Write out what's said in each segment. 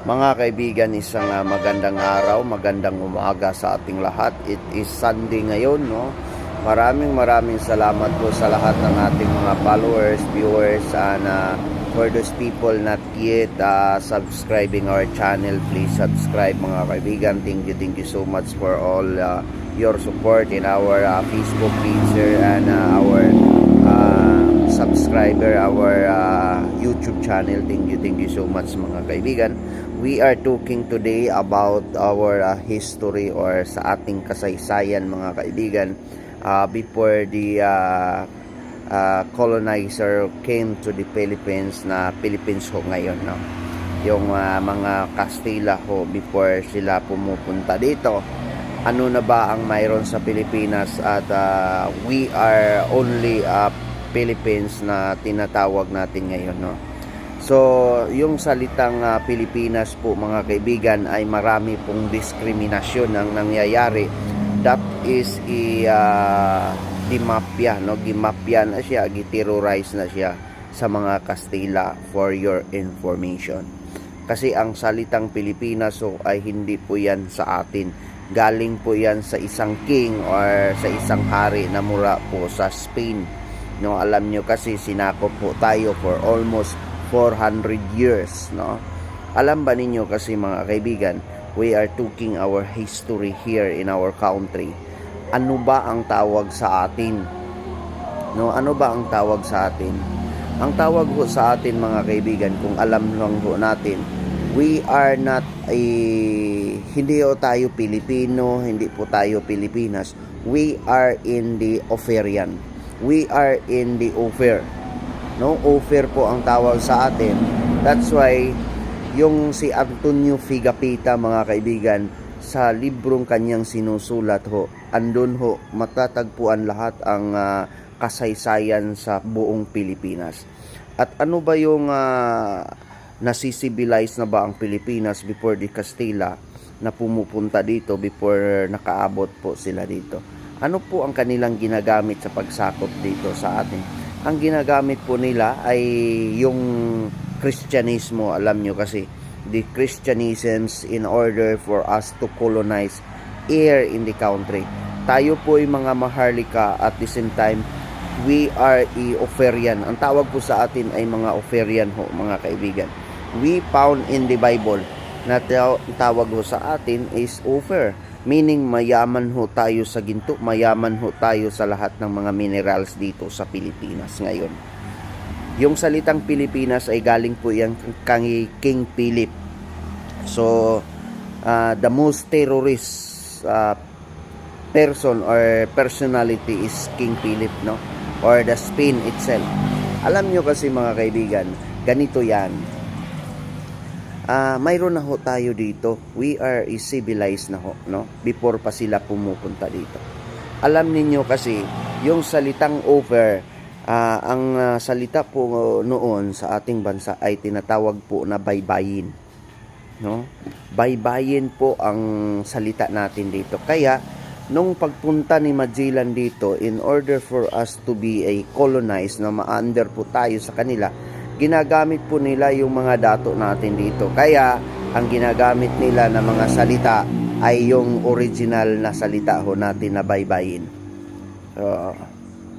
Mga kaibigan, isang magandang araw, magandang umaga sa ating lahat. It is Sunday ngayon, no? Maraming salamat po sa lahat ng ating mga followers, viewers, and for those people not yet subscribing our channel, please subscribe mga kaibigan. Thank you so much for all your support in our Facebook page and our subscriber, our YouTube channel. Thank you so much mga kaibigan. We are talking today about our history or sa ating kasaysayan mga kaibigan before the colonizer came to the Philippines na Philippines ho ngayon, no? Yung mga Kastila ho before sila pumupunta dito. Ano na ba ang mayroon sa Pilipinas at we are only Philippines na tinatawag natin ngayon, no? So, yung salitang Pilipinas po mga kaibigan ay marami pong diskriminasyon ang nangyayari. That is dimapya, no? Gimapya na siya, giterrorize na siya sa mga Kastila for your information. Kasi ang salitang Pilipinas so, ay hindi po yan sa atin. Galing po yan sa isang king or sa isang hari na mula po sa Spain. No, alam nyo kasi sinakop po tayo for almost 400 years, no? Alam ba ninyo kasi mga kaibigan, we are talking our history here in our country. Ano ba ang tawag sa atin? No, ano ba ang tawag sa atin? Ang tawag ho sa atin mga kaibigan, kung alam lang ho natin, we are not hindi ho tayo Pilipino, hindi po tayo Pilipinas. We are in the Oferian. We are in the Ofer. No, Ofer po ang tawag sa atin. That's why yung si Antonio Figapita mga kaibigan sa librong kanyang sinusulat ho, andun ho matatagpuan lahat ang kasaysayan sa buong Pilipinas. At ano ba yung nasisibilize na ba ang Pilipinas before the Castilla na pumupunta dito, before nakaabot po sila dito? Ano po ang kanilang ginagamit sa pagsakop dito sa atin? Ang ginagamit po nila ay yung Kristyanismo. Alam nyo kasi, the Christianisms in order for us to colonize here in the country. Tayo po ay mga Maharlika at the same time, we are Oferian. Ang tawag po sa atin ay mga Oferian ho, mga kaibigan. We found in the Bible na tawag ho sa atin is Ofer. Meaning mayaman ho tayo sa ginto, mayaman ho tayo sa lahat ng mga minerals dito sa Pilipinas ngayon. Yung salitang Pilipinas ay galing po yan kay King Philip. So, the most terrorist person or personality is King Philip, no? Or the Spain itself. Alam nyo kasi mga kaibigan, ganito yan. Mayroon na ho tayo dito. We are civilized na ho, no? Before pa sila pumupunta dito. Alam ninyo kasi, yung salitang over, ang salita po noon sa ating bansa ay tinatawag po na baybayin. No? Baybayin po ang salita natin dito. Kaya, nung pagpunta ni Magellan dito, in order for us to be a colonized, na ma-under po tayo sa kanila, ginagamit po nila yung mga dato natin dito. Kaya, ang ginagamit nila na mga salita ay yung original na salita ho natin na baybayin.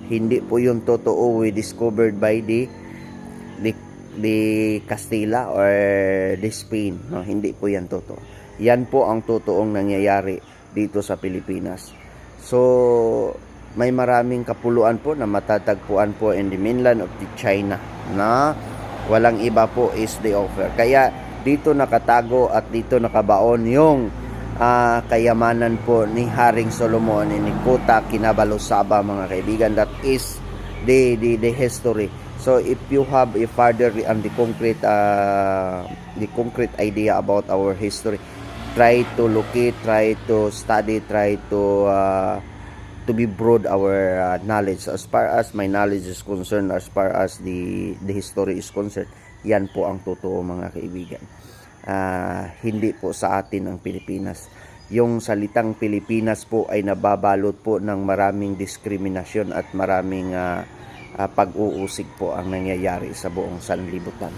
Hindi po yung totoo we discovered by the Castilla or the Spain. No, hindi po yan totoo. Yan po ang totoong nangyayari dito sa Pilipinas. So, may maraming kapuluan po na matatagpuan po in the mainland of the China na walang iba po is the Ofer. Kaya dito nakatago at dito nakabaon yung kayamanan po ni Haring Solomon ni Kota Kinabalu-Saba mga kaibigan. That is the history. So if you have a further and the concrete idea about our history, try to locate, try to study, try to be broad our knowledge. As far as my knowledge is concerned, as far as the history is concerned, yan po ang totoo mga kaibigan. Hindi po sa atin ang Pilipinas. Yung salitang Pilipinas po ay nababalot po ng maraming diskriminasyon at maraming pag-uusig po ang nangyayari sa buong sanlibutan.